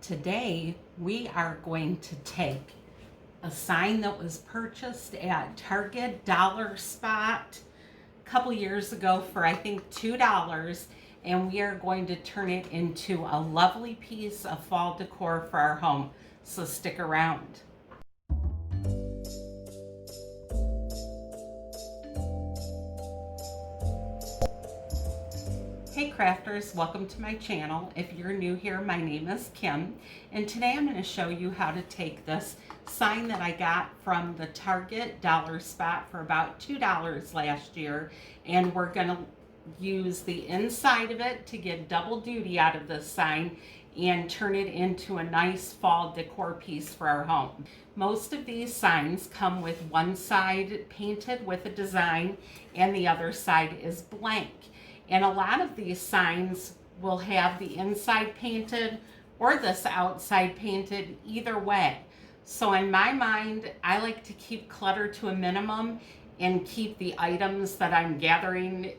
Today we are going to take a sign that was purchased at Target Dollar Spot a couple years ago for I think $2, and we are going to turn it into a lovely piece of fall decor for our home. So stick around. Hey crafters, welcome to my channel. If you're new here, my name is Kim, and today I'm going to show you how to take this sign that I got from the Target Dollar Spot for about $2 last year, and we're going to use the inside of it to get double duty out of this sign and turn it into a nice fall decor piece for our home. Most of these signs come with one side painted with a design and the other side is blank. And a lot of these signs will have the inside painted or this outside painted, either way. So in my mind, I like to keep clutter to a minimum and keep the items that I'm gathering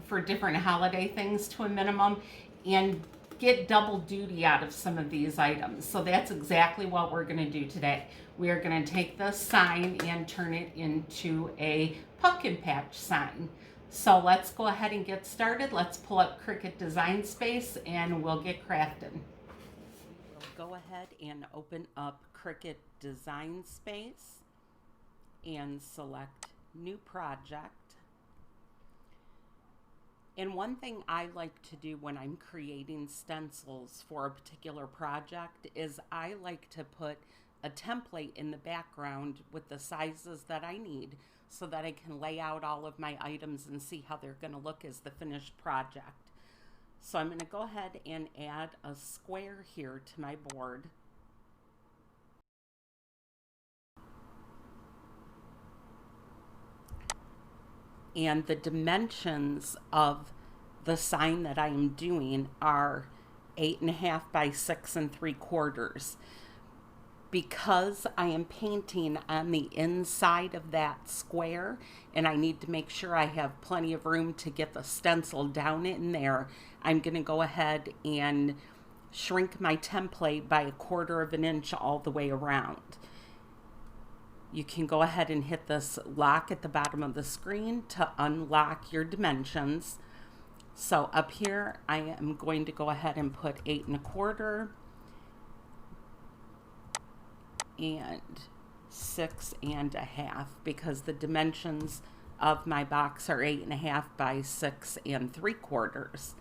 for different holiday things to a minimum and get double duty out of some of these items. So that's exactly what we're going to do today. We are going to take this sign and turn it into a pumpkin patch sign. So let's go ahead and get started. Let's pull up Cricut Design Space and we'll get crafting. We'll go ahead and open up Cricut Design Space and select New Project. And one thing I like to do when I'm creating stencils for a particular project is I like to put a template in the background with the sizes that I need so that I can lay out all of my items and see how they're going to look as the finished project. So I'm going to go ahead and add a square here to my board. And the dimensions of the sign that I am doing are 8.5 by 6 3/4. Because I am painting on the inside of that square and I need to make sure I have plenty of room to get the stencil down in there, I'm going to go ahead and shrink my template by 1/4 inch all the way around. You can go ahead and hit this lock at the bottom of the screen to unlock your dimensions. So up here I am going to go ahead and put 8 1/4 and 6 1/2 because the dimensions of my box are 8.5 by 6 3/4.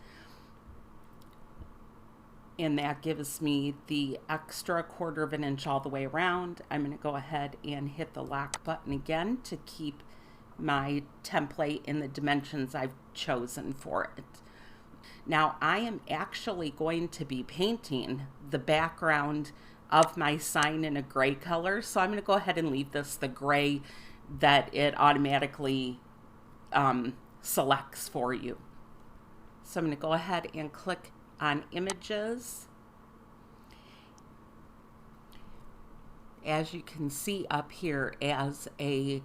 And that gives me the extra 1/4 inch all the way around. I'm going to go ahead and hit the lock button again to keep my template in the dimensions I've chosen for it. Now I am actually going to be painting the background of my sign in a gray color, so I'm going to go ahead and leave this the gray that it automatically selects for you. So I'm going to go ahead and click on images. As you can see up here, as a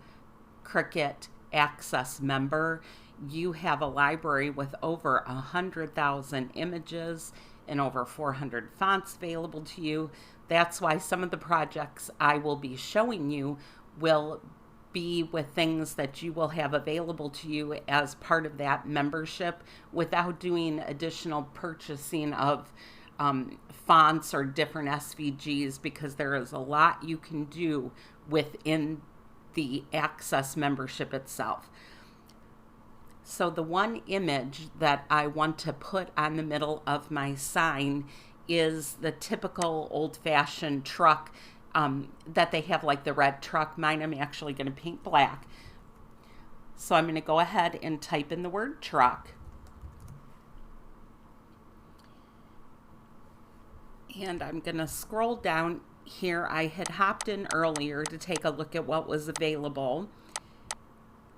Cricut Access member, you have a library with over 100,000 images and over 400 fonts available to you. That's why some of the projects I will be showing you will be with things that you will have available to you as part of that membership without doing additional purchasing of fonts or different SVGs, because there is a lot you can do within the Access membership itself. So the one image that I want to put on the middle of my sign is the typical old-fashioned truck that they have, like the red truck. Mine I'm actually going to paint black. So I'm going to go ahead and type in the word truck. And I'm going to scroll down here. I had hopped in earlier to take a look at what was available.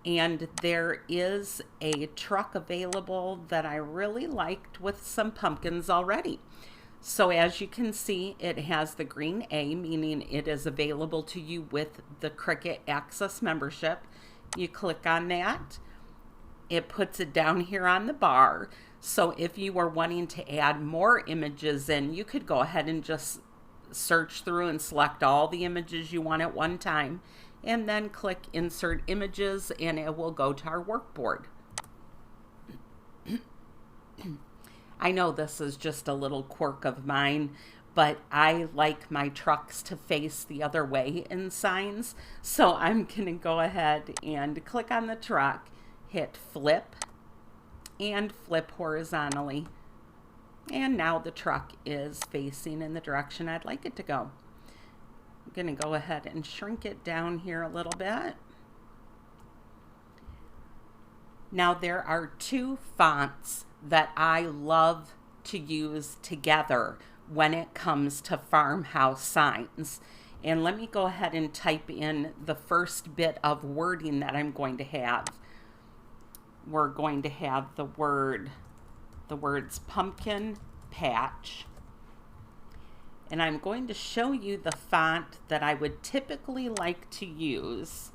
And there is a truck available that I really liked with some pumpkins already. So as you can see, it has the green A, meaning it is available to you with the Cricut Access membership. You click on that. It puts it down here on the bar. So if you were wanting to add more images in, you could go ahead and just search through and select all the images you want at one time, and then click Insert Images, and it will go to our workboard. I know this is just a little quirk of mine, but I like my trucks to face the other way in signs. So I'm going to go ahead and click on the truck, hit flip, and flip horizontally. And now the truck is facing in the direction I'd like it to go. I'm going to go ahead and shrink it down here a little bit. Now there are two fonts that I love to use together when it comes to farmhouse signs. And let me go ahead and type in the first bit of wording that I'm going to have. We're going to have the words pumpkin patch. And I'm going to show you the font that I would typically like to use.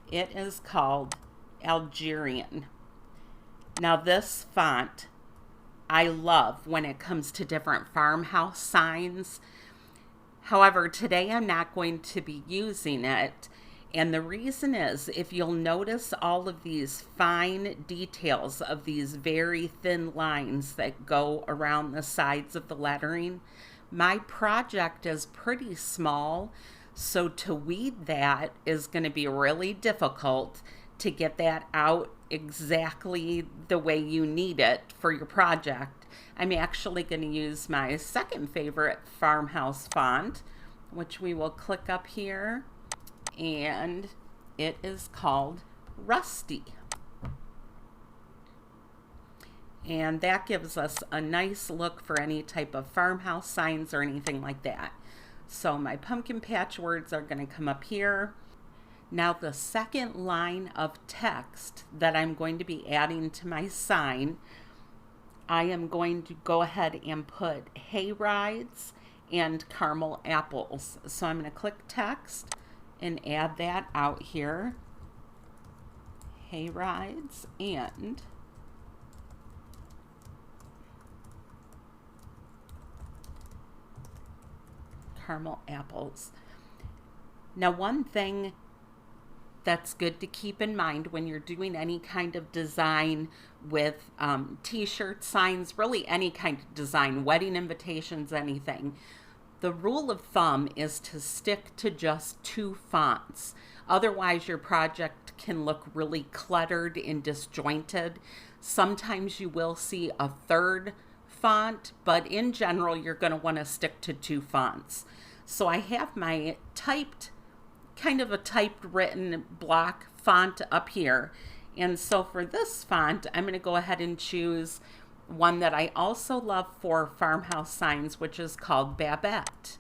It is called Algerian. Now this font I love when it comes to different farmhouse signs. However, today I'm not going to be using it. And the reason is, if you'll notice all of these fine details of these very thin lines that go around the sides of the lettering, my project is pretty small, so to weed that is going to be really difficult to get that out exactly the way you need it for your project. I'm actually going to use my second favorite farmhouse font, which we will click up here, and it is called Rusty. And that gives us a nice look for any type of farmhouse signs or anything like that. So my pumpkin patch words are going to come up here. Now the second line of text that I'm going to be adding to my sign, I am going to go ahead and put hay rides and caramel apples. So I'm going to click text and add that out here. Hay rides and caramel apples. Now one thing that's good to keep in mind when you're doing any kind of design with t-shirt signs, really any kind of design, wedding invitations, anything, the rule of thumb is to stick to just two fonts. Otherwise your project can look really cluttered and disjointed. Sometimes you will see a third font, but in general you're going to want to stick to two fonts. So I have my kind of a typed written block font up here. And so for this font, I'm going to go ahead and choose one that I also love for farmhouse signs, which is called Babette.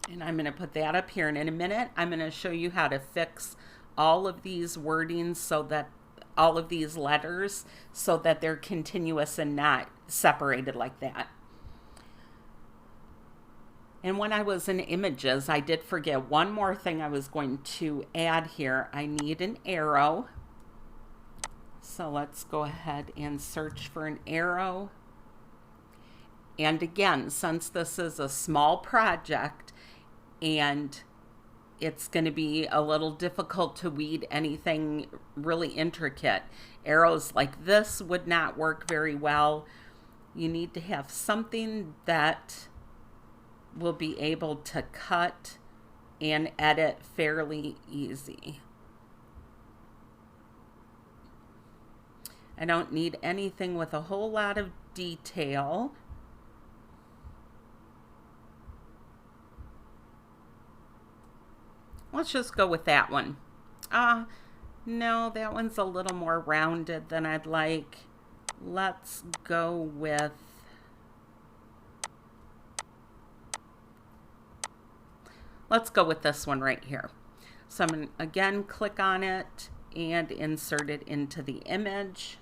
And I'm going to put that up here. And in a minute, I'm going to show you how to fix all of these wordings so that all of these letters so that they're continuous and not separated like that. And when I was in images, I did forget one more thing I was going to add here. I need an arrow. So let's go ahead and search for an arrow. And again, since this is a small project and it's going to be a little difficult to weed anything really intricate, arrows like this would not work very well. You need to have something that will be able to cut and edit fairly easy. I don't need anything with a whole lot of detail. Let's just go with that one. No, that one's a little more rounded than I'd like. Let's go with this one right here. So I'm going to again click on it and insert it into the image.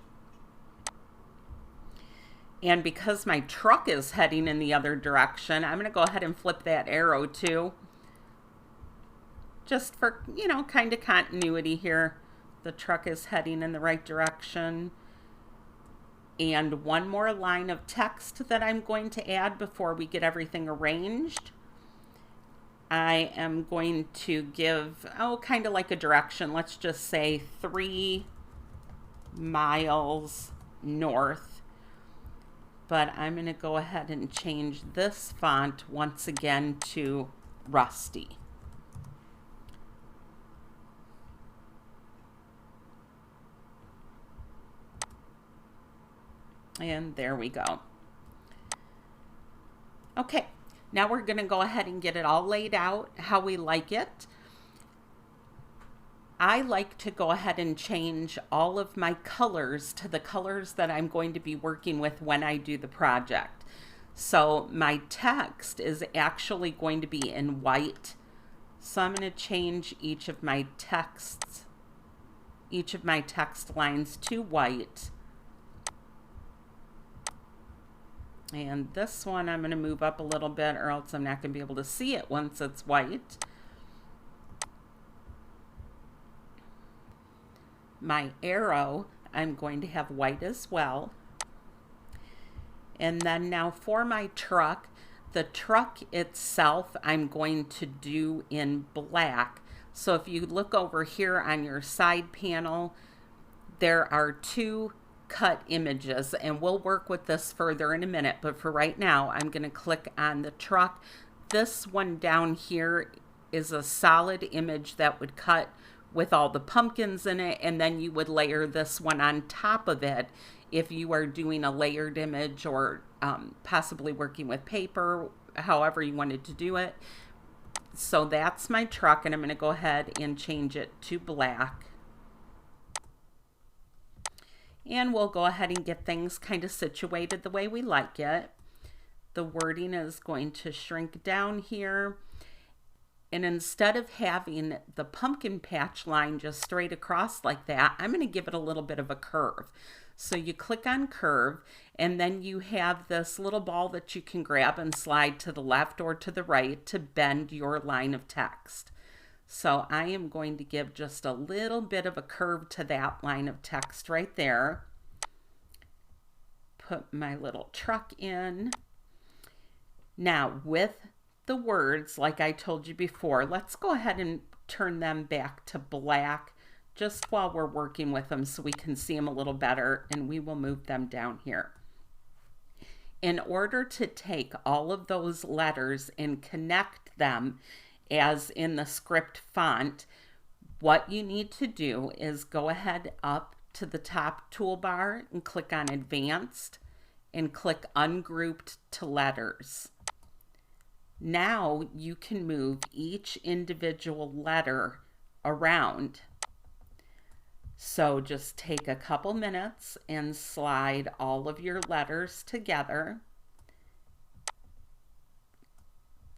And because my truck is heading in the other direction, I'm going to go ahead and flip that arrow too. Just for, you know, kind of continuity here. The truck is heading in the right direction. And one more line of text that I'm going to add before we get everything arranged. I am going to give, kind of like a direction. Let's just say 3 miles north. But I'm going to go ahead and change this font once again to Rusty. And there we go. Okay, now we're going to go ahead and get it all laid out how we like it. I like to go ahead and change all of my colors to the colors that I'm going to be working with when I do the project. So my text is actually going to be in white. So I'm going to change each of my text lines to white. And this one I'm going to move up a little bit, or else I'm not going to be able to see it once it's white. My arrow, I'm going to have white as well. And then now for my truck, the truck itself I'm going to do in black. So if you look over here on your side panel, there are 2 cut images, and we'll work with this further in a minute, but for right now I'm going to click on the truck. This one down here is a solid image that would cut with all the pumpkins in it, and then you would layer this one on top of it if you are doing a layered image, or possibly working with paper, however you wanted to do it. So that's my truck, and I'm going to go ahead and change it to black. And we'll go ahead and get things kind of situated the way we like it. The wording is going to shrink down here. And instead of having the pumpkin patch line just straight across like that, I'm going to give it a little bit of a curve. So you click on curve, and then you have this little ball that you can grab and slide to the left or to the right to bend your line of text. So I am going to give just a little bit of a curve to that line of text right there. Put my little truck in. Now with the words, like I told you before, let's go ahead and turn them back to black just while we're working with them so we can see them a little better, and we will move them down here. In order to take all of those letters and connect them as in the script font, what you need to do is go ahead up to the top toolbar and click on Advanced and click Ungrouped to Letters. Now you can move each individual letter around. So just take a couple minutes and slide all of your letters together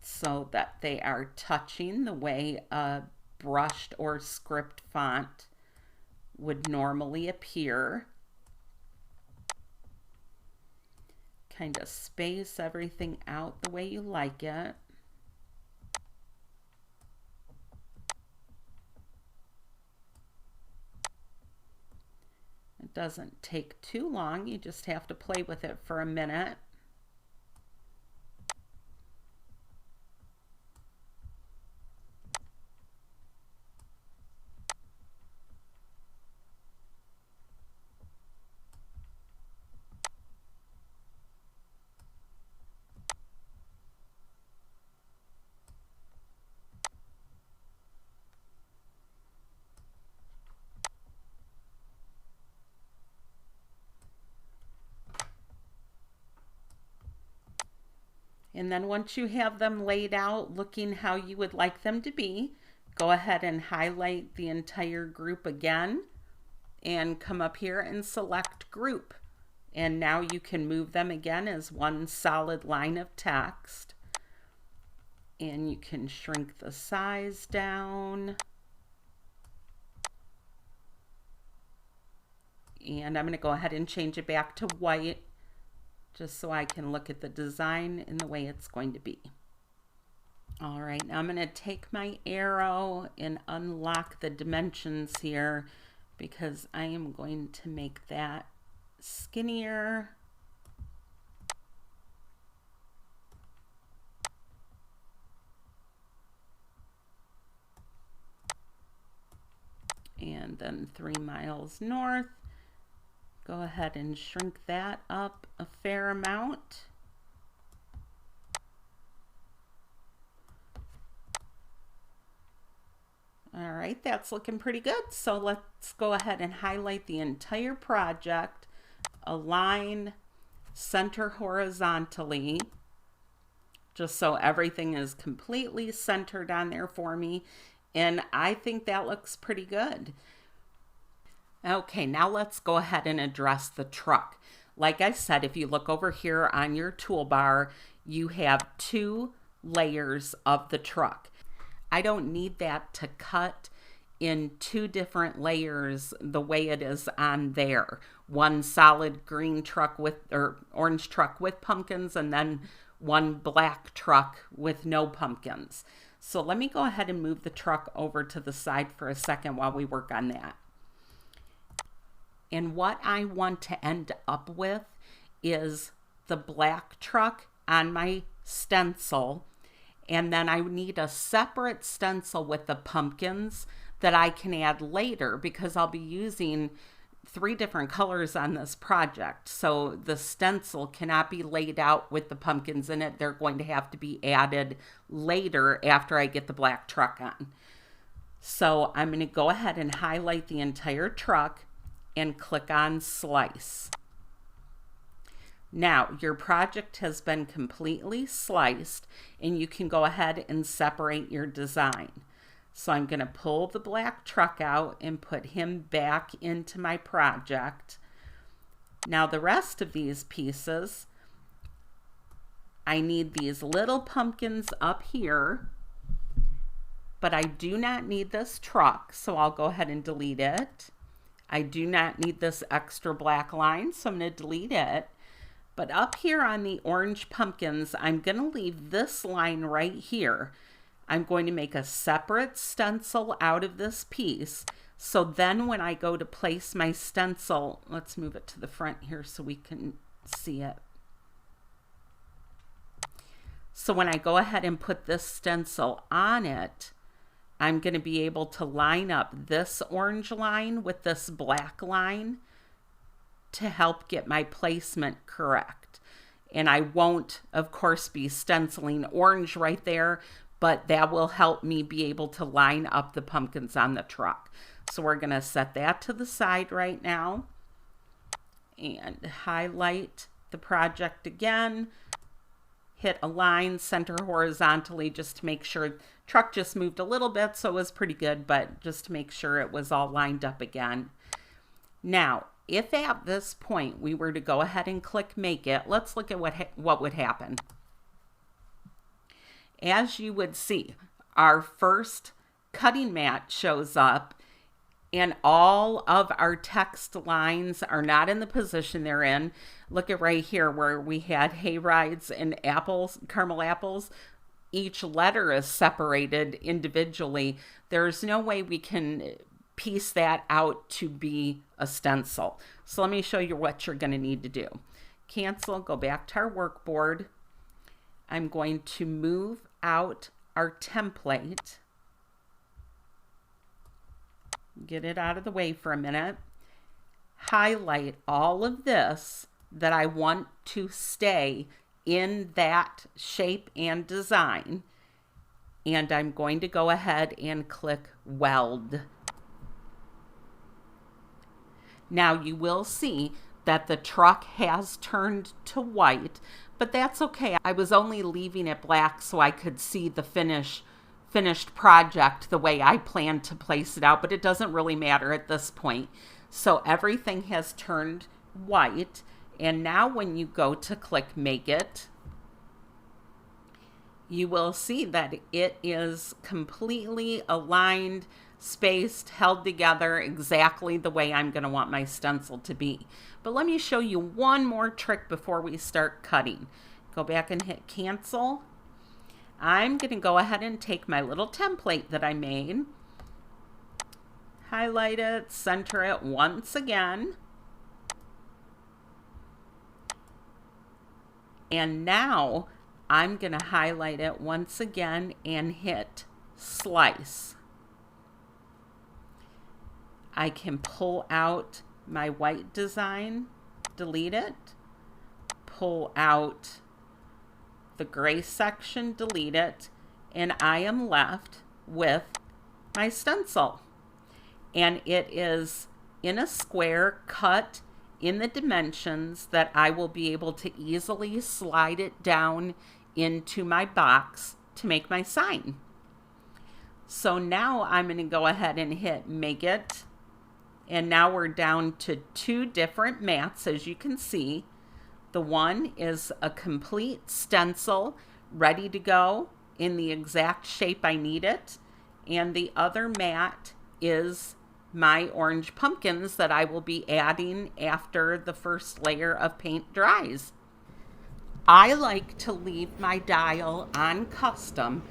so that they are touching the way a brushed or script font would normally appear. Kind of space everything out the way you like it. It doesn't take too long. You just have to play with it for a minute. And then once you have them laid out looking how you would like them to be, go ahead and highlight the entire group again and come up here and select group. And now you can move them again as one solid line of text. And you can shrink the size down. And I'm going to go ahead and change it back to white, just so I can look at the design in the way it's going to be. All right, now I'm going to take my arrow and unlock the dimensions here because I am going to make that skinnier. And then 3 miles north. Go ahead and shrink that up a fair amount. All right, that's looking pretty good. So let's go ahead and highlight the entire project, align, center horizontally, just so everything is completely centered on there for me. And I think that looks pretty good. Okay, now let's go ahead and address the truck. Like I said, if you look over here on your toolbar, you have 2 layers of the truck. I don't need that to cut in 2 different layers the way it is on there. One solid green truck with, or orange truck with pumpkins, and then one black truck with no pumpkins. So let me go ahead and move the truck over to the side for a second while we work on that. And what I want to end up with is the black truck on my stencil. And then I need a separate stencil with the pumpkins that I can add later, because I'll be using 3 different colors on this project. So the stencil cannot be laid out with the pumpkins in it. They're going to have to be added later after I get the black truck on. So I'm going to go ahead and highlight the entire truck and click on slice. Now your project has been completely sliced, and you can go ahead and separate your design. So I'm going to pull the black truck out and put him back into my project. Now the rest of these pieces, I need these little pumpkins up here, but I do not need this truck, so I'll go ahead and delete it. I do not need this extra black line, so I'm going to delete it. But up here on the orange pumpkins, I'm going to leave this line right here. I'm going to make a separate stencil out of this piece. So then when I go to place my stencil, let's move it to the front here so we can see it. So when I go ahead and put this stencil on it, I'm going to be able to line up this orange line with this black line to help get my placement correct. And I won't, of course, be stenciling orange right there, but that will help me be able to line up the pumpkins on the truck. So we're going to set that to the side right now and highlight the project again. Hit align, center horizontally, just to make sure. Truck just moved a little bit, so it was pretty good, but just to make sure it was all lined up again. Now, if at this point we were to go ahead and click make it, let's look at what would happen. As you would see, our first cutting mat shows up, and all of our text lines are not in the position they're in. Look at right here where we had hay rides and apples, caramel apples. Each letter is separated individually. There's no way we can piece that out to be a stencil. So let me show you what you're going to need to do. Cancel, go back to our workboard. I'm going to move out our template. Get it out of the way for a minute. Highlight all of this that I want to stay in that shape and design. And I'm going to go ahead and click weld. Now you will see that the truck has turned to white, but that's okay. I was only leaving it black so I could see the finished project the way I planned to place it out, but it doesn't really matter at this point. So everything has turned white, and now when you go to click make it, you will see that it is completely aligned, spaced, held together exactly the way I'm going to want my stencil to be. But let me show you one more trick before we start cutting. Go back and hit cancel. I'm going to go ahead and take my little template that I made, highlight it, center it once again, And now I'm going to highlight it once again and hit slice. I can pull out my white design, delete it, pull out the gray section, delete it, and I am left with my stencil. And it is in a square cut in the dimensions that I will be able to easily slide it down into my box to make my sign. So now I'm going to go ahead and hit make it. And now we're down to 2 different mats, as you can see. The one is a complete stencil, ready to go in the exact shape I need it. And the other mat is my orange pumpkins that I will be adding after the first layer of paint dries. I like to leave my dial on custom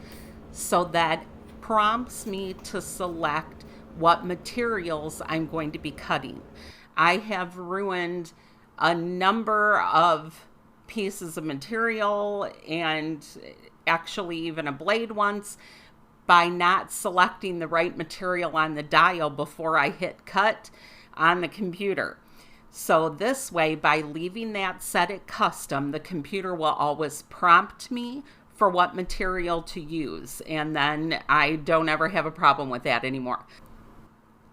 so that prompts me to select what materials I'm going to be cutting. I have ruined a number of pieces of material and actually even a blade once by not selecting the right material on the dial before I hit cut on the computer. So this way, by leaving that set at custom, the computer will always prompt me for what material to use, and then I don't ever have a problem with that anymore.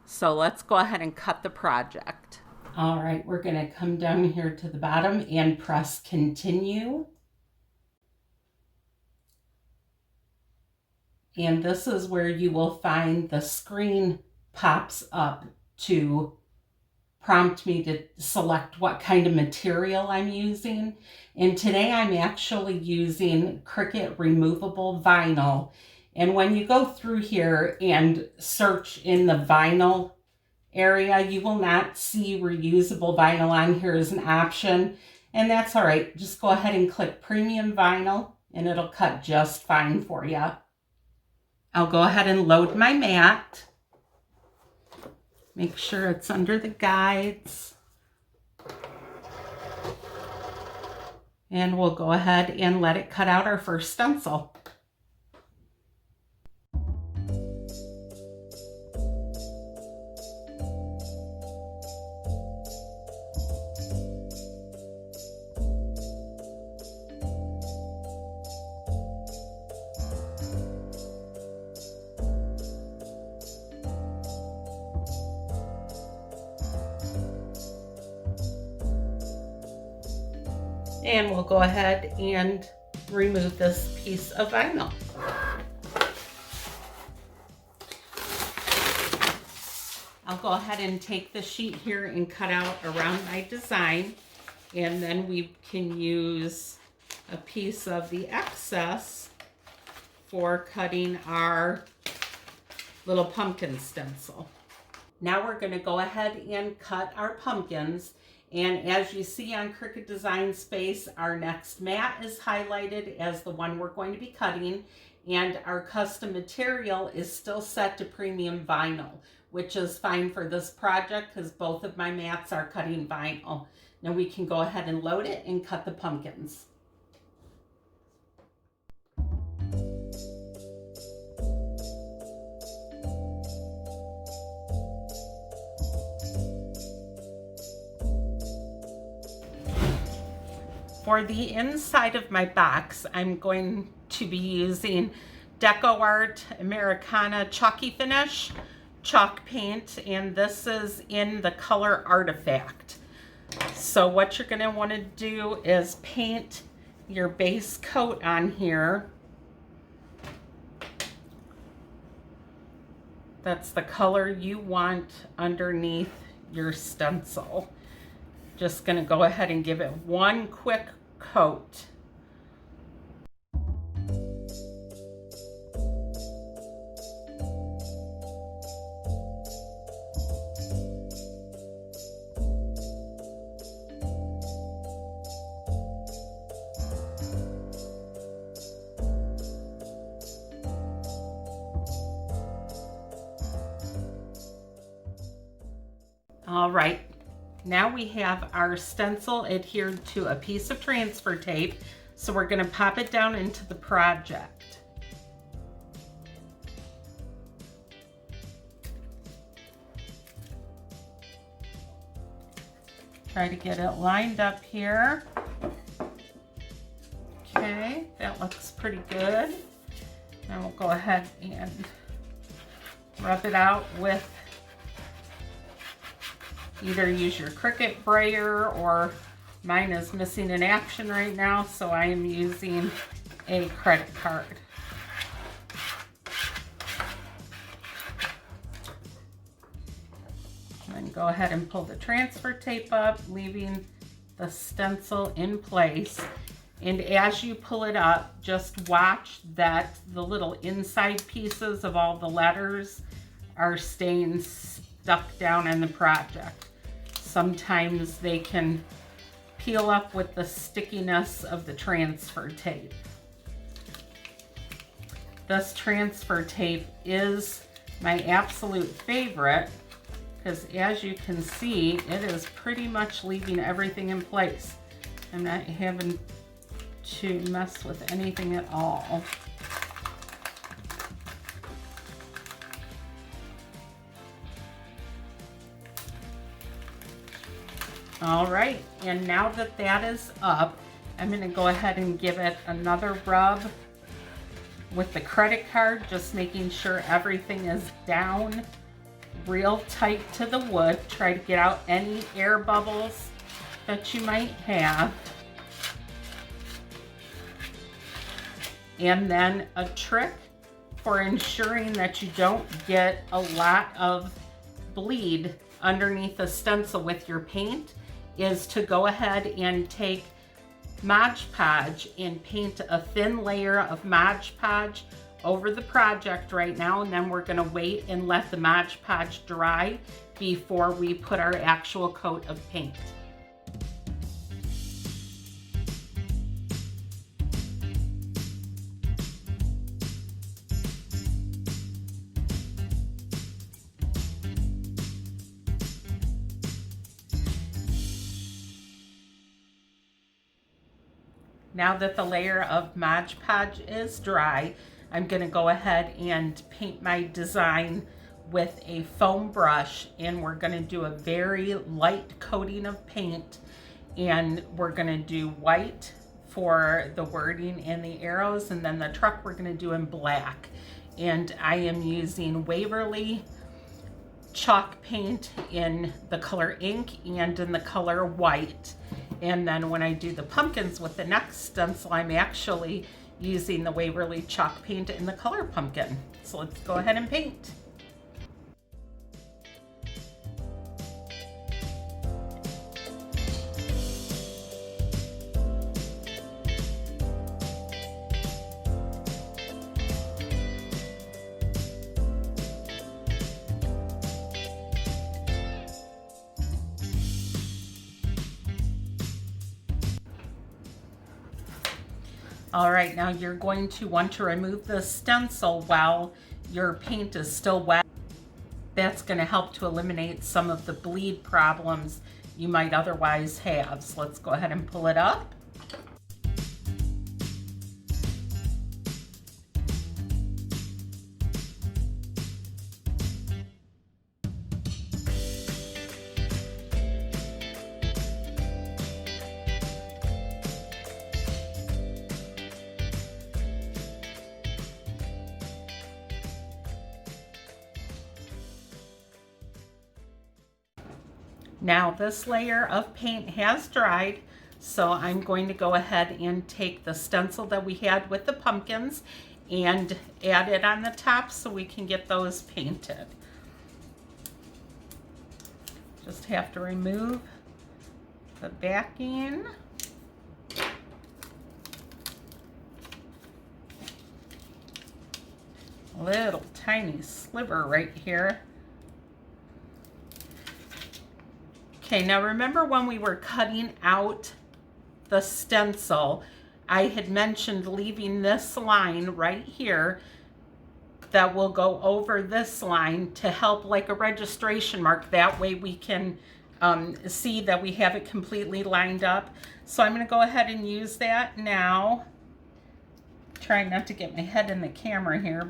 So let's go ahead and cut the project. All right, we're going to come down here to the bottom and press continue. And this is where you will find the screen pops up to prompt me to select what kind of material I'm using. And today I'm actually using Cricut removable vinyl. And when you go through here and search in the vinyl area, you will not see reusable vinyl on here as an option. And that's all right. Just go ahead and click premium vinyl and it'll cut just fine for you. I'll go ahead and load my mat. Make sure it's under the guides. And we'll go ahead and let it cut out our first stencil. And we'll go ahead and remove this piece of vinyl. I'll go ahead and take the sheet here and cut out around my design, and then we can use a piece of the excess for cutting our little pumpkin stencil. Now we're going to go ahead and cut our pumpkins. And as you see on Cricut Design Space, our next mat is highlighted as the one we're going to be cutting, and our custom material is still set to premium vinyl, which is fine for this project because both of my mats are cutting vinyl. Now we can go ahead and load it and cut the pumpkins. For the inside of my box, I'm going to be using Deco Art Americana Chalky Finish chalk paint, and this is in the color Artifact. So what you're going to want to do is paint your base coat on here. That's the color you want underneath your stencil. Just going to go ahead and give it one quick coat. All right. Now we have our stencil adhered to a piece of transfer tape. So we're going to pop it down into the project. Try to get it lined up here. Okay, that looks pretty good. Now we'll go ahead and rub it out with, either use your Cricut brayer, or mine is missing in action right now, so I am using a credit card. And then go ahead and pull the transfer tape up, leaving the stencil in place. And as you pull it up, just watch that the little inside pieces of all the letters are staying stuck down in the project. Sometimes they can peel up with the stickiness of the transfer tape. This transfer tape is my absolute favorite because, as you can see, it is pretty much leaving everything in place. I'm not having to mess with anything at all. All right, and now that that is up, I'm going to go ahead and give it another rub with the credit card, just making sure everything is down real tight to the wood. Try to get out any air bubbles that you might have. And then a trick for ensuring that you don't get a lot of bleed underneath the stencil with your paint is to go ahead and take Mod Podge and paint a thin layer of Mod Podge over the project right now, and then we're going to wait and let the Mod Podge dry before we put our actual coat of paint. Now that the layer of Mod Podge is dry, I'm going to go ahead and paint my design with a foam brush, and we're going to do a very light coating of paint, and we're going to do white for the wording and the arrows, and then the truck we're going to do in black. And I am using Waverly chalk paint in the color ink and in the color white. And then when I do the pumpkins with the next stencil, I'm actually using the Waverly chalk paint in the color pumpkin. So let's go ahead and paint. All right, now you're going to want to remove the stencil while your paint is still wet. That's going to help to eliminate some of the bleed problems you might otherwise have. So let's go ahead and pull it up. Now this layer of paint has dried, so I'm going to go ahead and take the stencil that we had with the pumpkins and add it on the top so we can get those painted. Just have to remove the backing. Little tiny sliver right here. Okay, now remember when we were cutting out the stencil, I had mentioned leaving this line right here that will go over this line to help like a registration mark. That way we can see that we have it completely lined up. So I'm going to go ahead and use that now. Trying not to get my head in the camera here,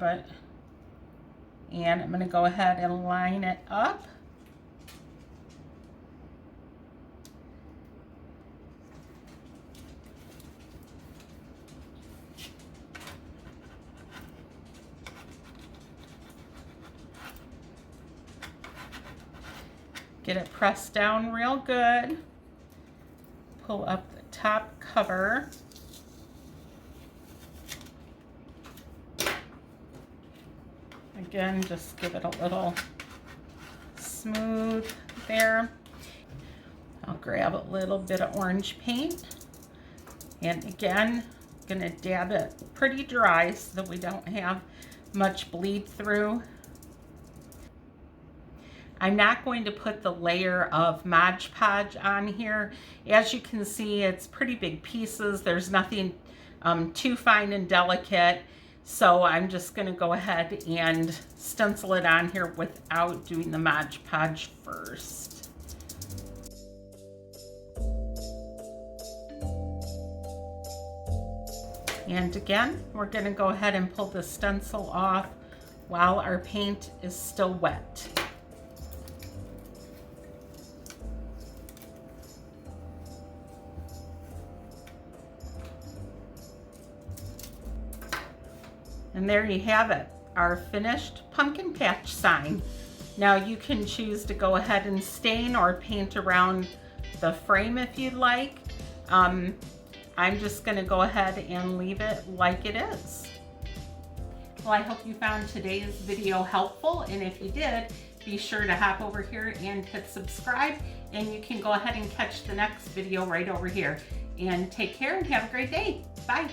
and I'm going to go ahead and line it up. Get it pressed down real good. Pull up the top cover. Again, just give it a little smooth there. I'll grab a little bit of orange paint. And again, I'm gonna dab it pretty dry so that we don't have much bleed through. I'm not going to put the layer of Mod Podge on here. As you can see, it's pretty big pieces. There's nothing too fine and delicate. So I'm just going to go ahead and stencil it on here without doing the Mod Podge first. And again, we're going to go ahead and pull the stencil off while our paint is still wet. And there you have it, our finished pumpkin patch sign. Now you can choose to go ahead and stain or paint around the frame if you'd like. I'm just gonna go ahead and leave it like it is. Well, I hope you found today's video helpful, and if you did, be sure to hop over here and hit subscribe, and you can go ahead and catch the next video right over here. And take care and have a great day. Bye.